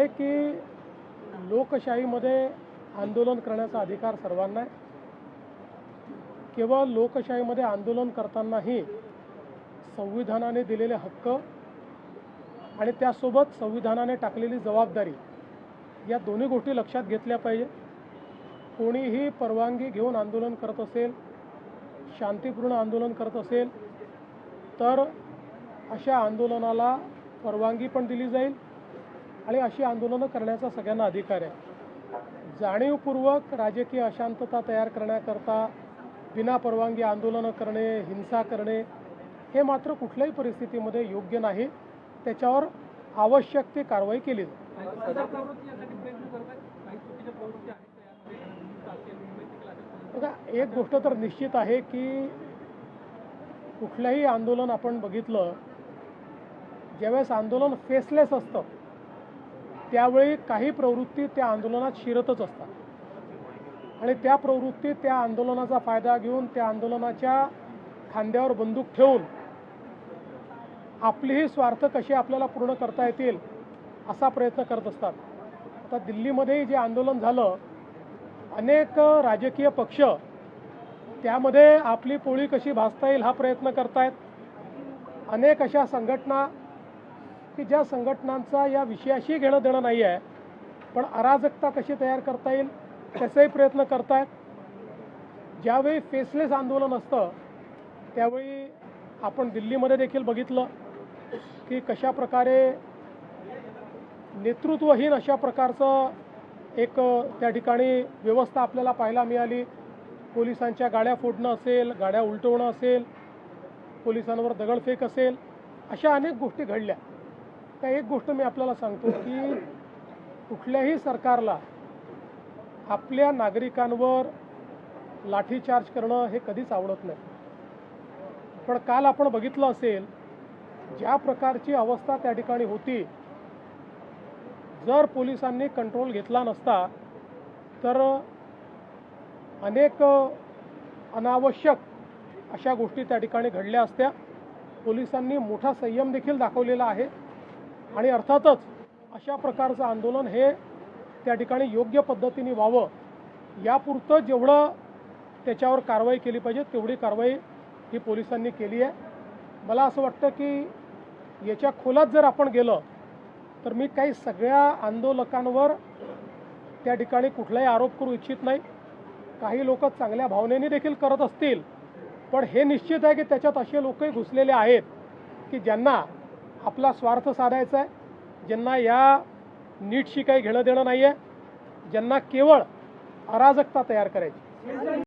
आहे की लोकशाहीमध्ये आंदोलन करण्याचा अधिकार सर्वांना आहे। केवळ लोकशाहीमध्ये आंदोलन करतानाही संविधानाने दिलेले हक्क आणि त्यासोबत संविधानाने टाकलेली जबाबदारी या दोन्ही गोष्टी लक्षात घेतल्या पाहिजे। कोणीही परवानगी घेऊन आंदोलन करत असेल, शांतिपूर्ण आंदोलन करत असेल तर अशा आंदोलनाला परवानगी पण दिली जाईल आणि अशी आंदोलनं करण्याचा सगळ्यांना अधिकार आहे। जाणीवपूर्वक राजकीय अशांतता तयार करण्याकरता बिना परवानगी आंदोलनं करणे, हिंसा करणे हे मात्र कुठल्याही परिस्थितीमध्ये योग्य नाही। त्याच्यावर आवश्यक ती कारवाई केली जाईल। बघा, एक गोष्ट तर निश्चित आहे की कुठलंही आंदोलन आपण बघितलं, ज्यावेळेस आंदोलन फेसलेस असतं त्यावेळी काही प्रवृत्ती त्या आंदोलनात शिरतच असतात आणि त्या प्रवृत्ती त्या आंदोलनाचा फायदा घेऊन त्या आंदोलनाच्या खांद्यावर बंदूक ठेवून आपलेही स्वार्थ कसे आपल्याला पूर्ण करता येतील असा प्रयत्न करत असतात। आता दिल्लीमध्ये जे आंदोलन झालं, अनेक राजकीय पक्ष त्यामध्ये आपली पोळी कशी भाजता येईल हा प्रयत्न करतायत। अनेक अशा संघटना की ज्या संघटनांचा या विषयाशी घेणं देणं नाही आहे, पण अराजकता कशी तयार करता येईल त्याचाही प्रयत्न करतायत। ज्यावेळी फेसलेस आंदोलन असतं त्यावेळी आपण दिल्लीमध्ये देखील बघितलं की कशा प्रकारे नेतृत्वहीन अशा प्रकारचं एक त्या ठिकाणी व्यवस्था आपल्याला पाहायला मिळाली। पोलिसांच्या गाड्या फोडणं असेल, गाड्या उलटवणं असेल, पोलिसांवर दगडफेक असेल, अशा अनेक गोष्टी घडल्या। तर एक गोष्ट मी आपल्याला सांगतो की कुठल्याही सरकारला आपल्या नागरिकांवर लाठीचार्ज करणं हे कधीच आवडत नाही। पण काल आपण बघितलं असेल ज्या प्रकारची अवस्था त्या ठिकाणी होती, जर पोलिसांनी कंट्रोल घेतला नसता तर अनेक अनावश्यक अशा गोष्टी त्या ठिकाणी घडल्या असत्या। पोलिसांनी मोठा संयम देखील दाखवलेला आहे आणि अर्थातच अशा प्रकारचं आंदोलन हे त्या ठिकाणी योग्य पद्धतीने व्हावं यापुरतं जेवढं त्याच्यावर कारवाई केली पाहिजे तेवढी कारवाई ही पोलिसांनी केली आहे। मला असं वाटतं की याच्या खोलात जर आपण गेलं तर मी काही सगळ्या आंदोलकांवर त्या ठिकाणी कुठलाही आरोप करू इच्छित नाही। काही लोक चांगल्या भावनेने देखील करत असतील, पण हे निश्चित आहे की त्याच्यात असे लोकही घुसलेले आहेत की ज्यांना आपला स्वार्थ साधायचा आहे, ज्यांना या नीटशी काही घेणं देणं नाही आहे, ज्यांना केवळ अराजकता तयार करायची।